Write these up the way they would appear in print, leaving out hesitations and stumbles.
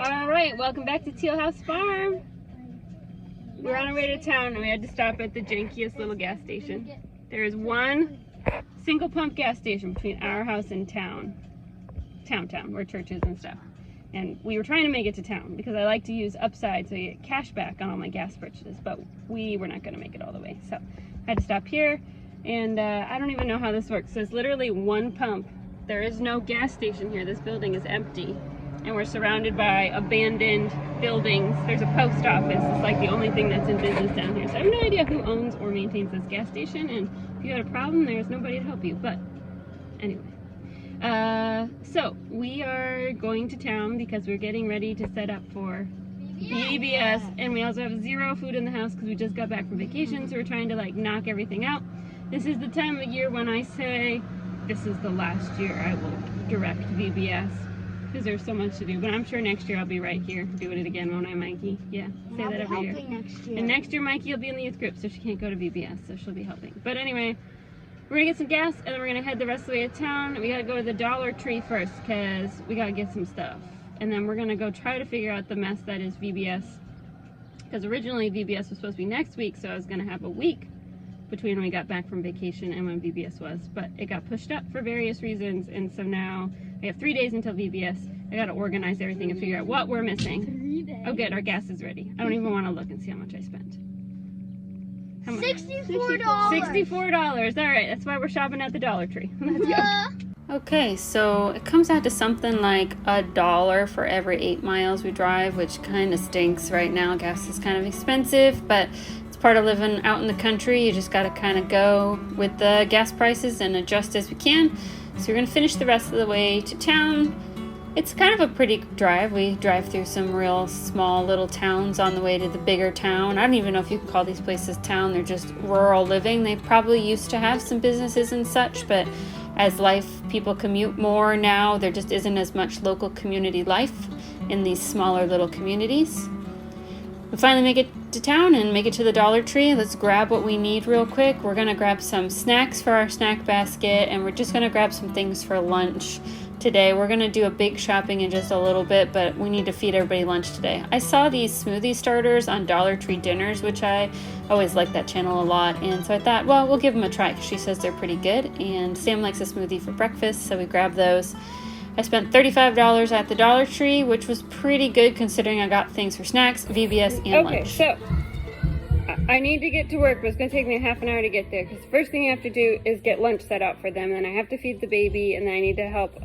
All right, welcome back to Teal House Farm. We're on our way to town and we had to stop at the jankiest little gas station. There is one single pump gas station between our house and town, where churches and stuff. And we were trying to make it to town because I like to use Upside so I get cash back on all my gas purchases, but we were not going to make it all the way. So I had to stop here, and I don't even know how this works. There's literally one pump. There is no gas station here. This building is empty, and we're surrounded by abandoned buildings. There's a post office. It's like the only thing that's in business down here. So I have no idea who owns or maintains this gas station, and if you had a problem, there's nobody to help you. But anyway. So we are going to town because we're getting ready to set up for VBS, and we also have zero food in the house because we just got back from vacation, so we're trying to like knock everything out. This is the time of year when I say this is the last year I will direct VBS because there's so much to do, but I'm sure next year I'll be right here doing it again, won't I, Mikey? Yeah, say that every year. And next year Mikey will be in the youth group, so she can't go to VBS, so she'll be helping. But anyway, we're gonna get some gas and then we're gonna head the rest of the way to town. We gotta go to the Dollar Tree first because we gotta get some stuff. And then we're gonna go try to figure out the mess that is VBS. Because originally VBS was supposed to be next week, so I was gonna have a week between when we got back from vacation and when VBS was. But it got pushed up for various reasons, and so now we have 3 days until VBS. I gotta organize everything and figure out what we're missing. Oh good, our gas is ready. I don't even wanna look and see how much I spent. $64. $64. All right, that's why we're shopping at the Dollar Tree. Let's go. Okay, so it comes out to something like $1 for every 8 miles we drive, which kind of stinks right now. Gas is kind of expensive, but it's part of living out in the country. You just got to kind of go with the gas prices and adjust as we can. So we're going to finish the rest of the way to town. It's kind of a pretty drive. We drive through some real small little towns on the way to the bigger town. I don't even know if you can call these places town. They're just rural living. They probably used to have some businesses and such, but as people commute more now, there just isn't as much local community life in these smaller little communities. We finally make it to town and make it to the Dollar Tree. Let's grab what we need real quick. We're gonna grab some snacks for our snack basket, and we're just gonna grab some things for lunch today. We're gonna do a big shopping in just a little bit, but we need to feed everybody lunch today. I saw these smoothie starters on Dollar Tree Dinners, which I always like that channel a lot, and so I thought, well, we'll give them a try because she says they're pretty good, and Sam likes a smoothie for breakfast, so we grabbed those. I spent $35 at the Dollar Tree, which was pretty good considering I got things for snacks, VBS, and lunch. Okay, so I need to get to work, but it's going to take me a half an hour to get there because the first thing I have to do is get lunch set out for them, and I have to feed the baby, and then I need to help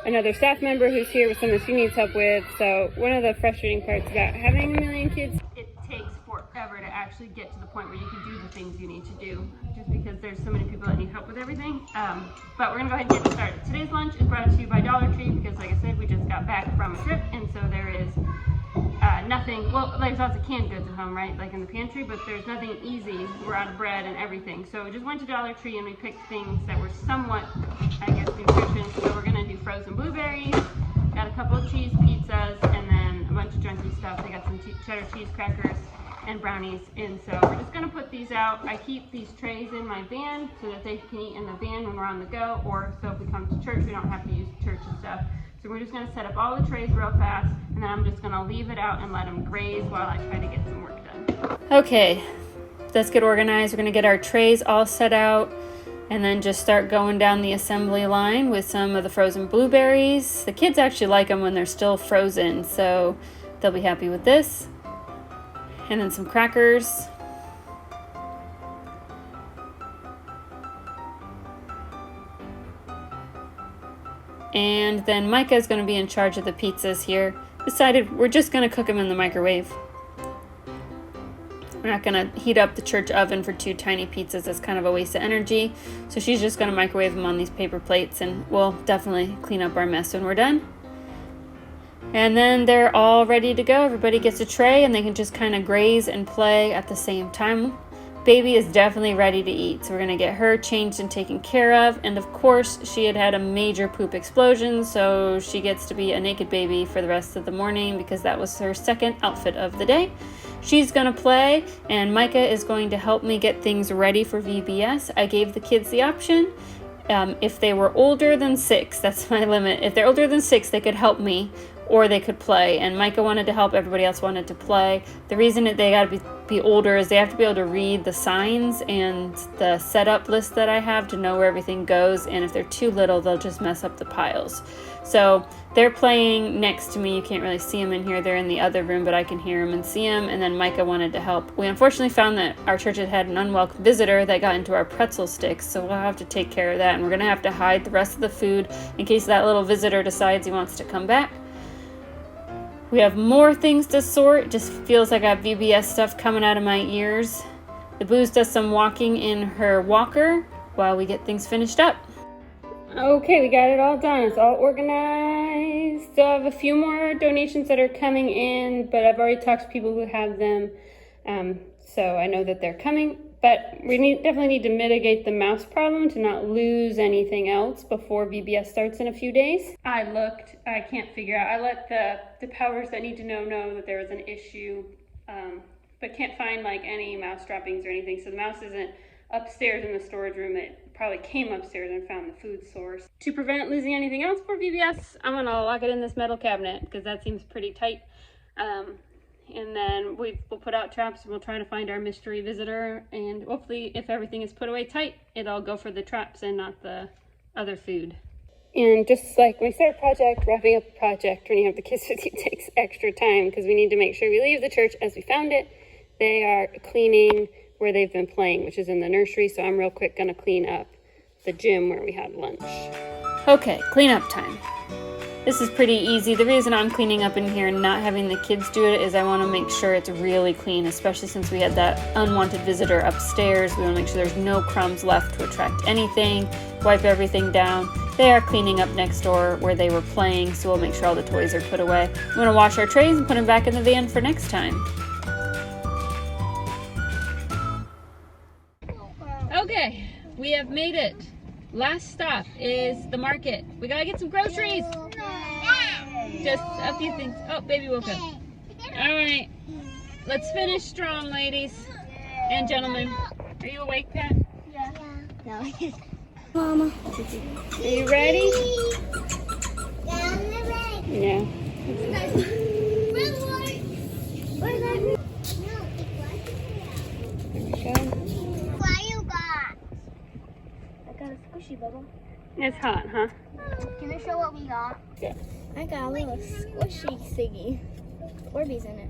another staff member who's here with something she needs help with. So one of the frustrating parts about having a million kids, it takes forever to actually get to the point where you can do the things you need to do, just because there's so many people that need help with everything. But we're going to go ahead and get started. Today's lunch is brought to you by Dollar Tree because, like I said, we just got back from a trip, and so there is nothing, well, there's lots of canned goods at home, right, like in the pantry, but there's nothing easy. We're out of bread and everything. So we just went to Dollar Tree and we picked things that were somewhat, I guess, nutritious. So we're gonna do frozen blueberries, got a couple of cheese pizzas, and then a bunch of junky stuff. They got some cheddar cheese crackers and brownies, and so we're just gonna put these out. I keep these trays in my van so that they can eat in the van when we're on the go, or so if we come to church, we don't have to use church and stuff. So we're just going to set up all the trays real fast, and then I'm just going to leave it out and let them graze while I try to get some work done. Okay, let's get organized. We're going to get our trays all set out and then just start going down the assembly line with some of the frozen blueberries. The kids actually like them when they're still frozen, so they'll be happy with this. And then some crackers. And then Micah is going to be in charge of the pizzas here. Decided we're just going to cook them in the microwave. We're not going to heat up the church oven for 2 tiny pizzas. That's kind of a waste of energy. So she's just going to microwave them on these paper plates, and we'll definitely clean up our mess when we're done. And then they're all ready to go. Everybody gets a tray and they can just kind of graze and play at the same time. Baby is definitely ready to eat, so we're going to get her changed and taken care of. And of course, she had a major poop explosion, so she gets to be a naked baby for the rest of the morning because that was her second outfit of the day. She's going to play, and Micah is going to help me get things ready for VBS. I gave the kids the option. If they were older than 6, that's my limit. If they're older than 6, they could help me. or they could play. And Micah wanted to help, everybody else wanted to play. The reason that they got to be older is they have to be able to read the signs and the setup list that I have to know where everything goes, and if they're too little, they'll just mess up the piles. So they're playing next to me. You can't really see them in here. They're in the other room, but I can hear them and see them. And then Micah wanted to help. We unfortunately found that our church had an unwelcome visitor that got into our pretzel sticks, so we'll have to take care of that. And we're going to have to hide the rest of the food in case that little visitor decides he wants to come back. We have more things to sort. It just feels like I have VBS stuff coming out of my ears. The Booze does some walking in her walker while we get things finished up. Okay, we got it all done. It's all organized. Still have a few more donations that are coming in, but I've already talked to people who have them, so I know that they're coming. But we definitely need to mitigate the mouse problem to not lose anything else before VBS starts in a few days. I looked, I can't figure out. I let the powers that need to know that there was an issue, but can't find like any mouse droppings or anything. So the mouse isn't upstairs in the storage room. It probably came upstairs and found the food source. To prevent losing anything else for VBS, I'm gonna lock it in this metal cabinet because that seems pretty tight. And then we'll put out traps and we'll try to find our mystery visitor, and hopefully if everything is put away tight, it'll go for the traps and not the other food. And just like when we start a project, wrapping up a project, when you have the kids with you, takes extra time because we need to make sure we leave the church as we found it. They are cleaning where they've been playing, which is in the nursery, so I'm real quick gonna clean up the gym where we had lunch. Okay, cleanup time. This is pretty easy. The reason I'm cleaning up in here and not having the kids do it is I want to make sure it's really clean, especially since we had that unwanted visitor upstairs. We want to make sure there's no crumbs left to attract anything, wipe everything down. They are cleaning up next door where they were playing, so we'll make sure all the toys are put away. We want to wash our trays and put them back in the van for next time. Okay, we have made it. Last stop is the market. We gotta get some groceries. Just a few things. Oh, baby woke up. All right, let's finish strong, ladies and gentlemen. Are you awake, Pat? Yeah. No. Mama, are you ready? Yeah. Bubble. It's hot, huh? Can I show what we got? Yeah. I got a little squishy thingy. Orbeez in it.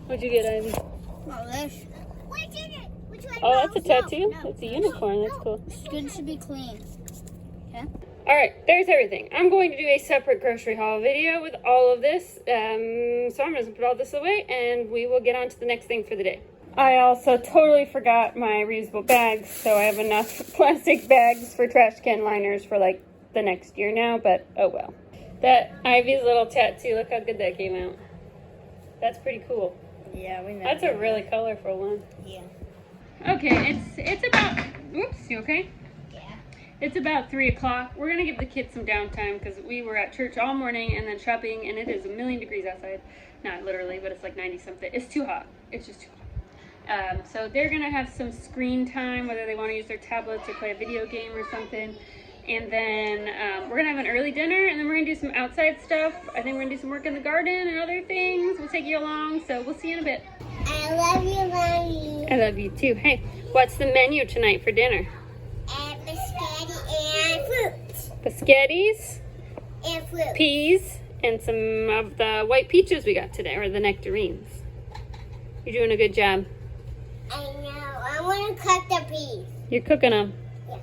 What'd you get, Ivy? Oh, this. What's in it? Which one? Oh, that's a tattoo? That's a unicorn. That's cool. It's good to be clean. Okay? Alright, there's everything. I'm going to do a separate grocery haul video with all of this. So I'm just going to put all this away and we will get on to the next thing for the day. I also totally forgot my reusable bags, so I have enough plastic bags for trash can liners for like the next year now, but oh well. That Ivy's little tattoo, look how good that came out. That's pretty cool. Yeah, we know. That's a really colorful one. Yeah. Okay, it's about, oops, you okay? Yeah. It's about 3 o'clock. We're gonna give the kids some downtime because we were at church all morning and then shopping, and it is 1,000,000 degrees outside. Not literally, but it's like 90 something. It's too hot. It's just too hot. So they're gonna have some screen time, whether they want to use their tablets or play a video game or something. And then we're gonna have an early dinner, and then we're gonna do some outside stuff. I think we're gonna do some work in the garden and other things. We'll take you along, so we'll see you in a bit. I love you, Mommy. I love you too. Hey, what's the menu tonight for dinner? Biscotti and fruit. Biscottis, And fruit. peas, and some of the white peaches we got today, or the nectarines. You're doing a good job. I know. I want to cut the peas. You're cooking them. Yeah.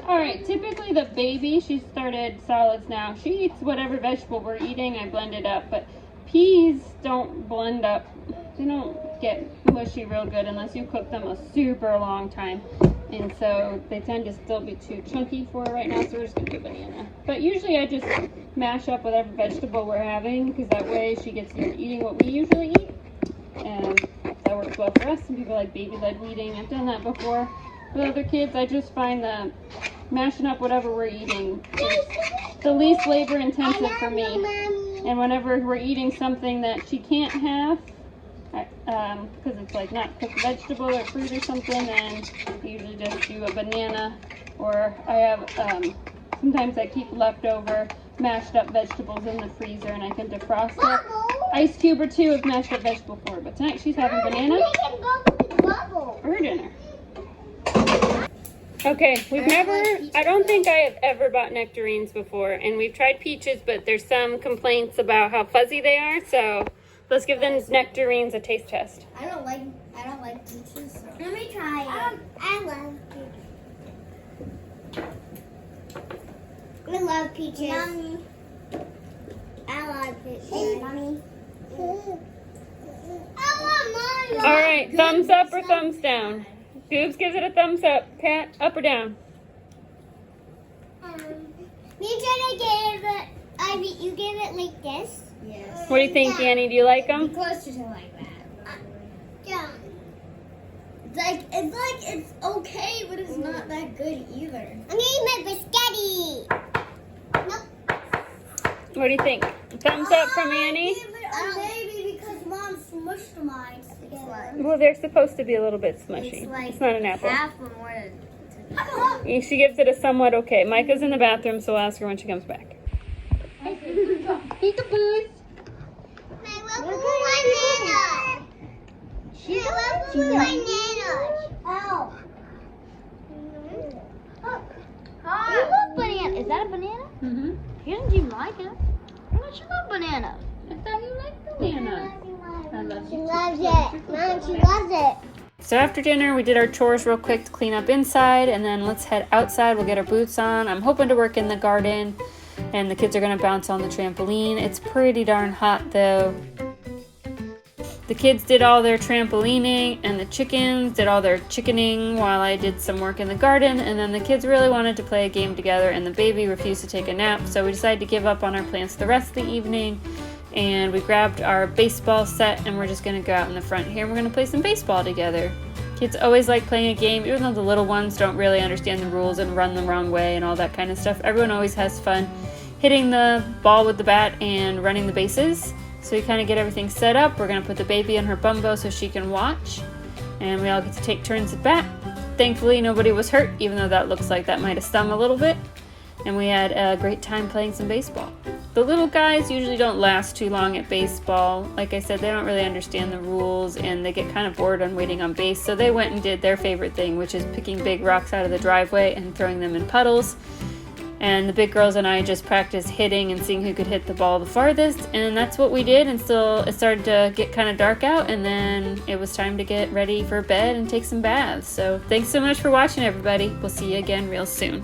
All right, typically the baby, she started solids now. She eats whatever vegetable we're eating. I blend it up, but peas don't blend up. They don't get mushy real good unless you cook them a super long time. And so they tend to still be too chunky for her right now, so we're just gonna do banana. But usually I just mash up whatever vegetable we're having, because that way she gets to eating what we usually eat. And that works well for us. Some people like baby-led weeding. I've done that before with other kids. I just find that mashing up whatever we're eating is the least labor intensive for me. And whenever we're eating something that she can't have, because it's like not cooked vegetable or fruit or something, then I usually just do a banana. Or I have, sometimes I keep leftover mashed up vegetables in the freezer and I can defrost it. Ice cube or two of mashed up vegetable for her. But tonight she's having banana for her dinner. Okay, I don't think I have ever bought nectarines before, and we've tried peaches, but there's some complaints about how fuzzy they are, so let's give them nectarines a taste test. I don't like peaches. So. Let me try it. I love peaches. I love peaches. Mommy. I love peaches. Mommy. All right, thumbs up or thumbs down? Goobs gives it a thumbs up. Pat, up or down? You gave it like this? Yes. What do you think, Annie? Do you like them? Closer to like that. Yeah. It's okay, but it's not that good either. I'm eating my biscotti. Nope. What do you think? Thumbs up from Annie? Maybe because Mom smushed mine together. Well, they're supposed to be a little bit smushy. It's not an apple. Half or more than She gives it a somewhat okay. Micah's in the bathroom, so we'll ask her when she comes back. Peek-a-boos. I love banana. She loves bananas. Oh. You love banana. Is that a banana? Mm-hmm. He doesn't even like it. How much you love bananas? I thought you liked bananas. I love you. She loves it. Mom, she loves it. So after dinner, we did our chores real quick to clean up inside, and then let's head outside. We'll get our boots on. I'm hoping to work in the garden, and the kids are going to bounce on the trampoline. It's pretty darn hot, though. The kids did all their trampolining, and the chickens did all their chickening while I did some work in the garden, and then the kids really wanted to play a game together, and the baby refused to take a nap, so we decided to give up on our plans the rest of the evening, and we grabbed our baseball set, and we're just going to go out in the front here, and we're going to play some baseball together. Kids always like playing a game, even though the little ones don't really understand the rules and run the wrong way and all that kind of stuff. Everyone always has fun hitting the ball with the bat and running the bases. So we kind of get everything set up. We're going to put the baby in her bumbo so she can watch. And we all get to take turns at bat. Thankfully, nobody was hurt, even though that looks like that might have stung a little bit. And we had a great time playing some baseball. The little guys usually don't last too long at baseball. Like I said, they don't really understand the rules, and they get kind of bored on waiting on base. So they went and did their favorite thing, which is picking big rocks out of the driveway and throwing them in puddles. And the big girls and I just practiced hitting and seeing who could hit the ball the farthest, and that's what we did until it started to get kind of dark out, and then it was time to get ready for bed and take some baths. So thanks so much for watching, everybody. We'll see you again real soon.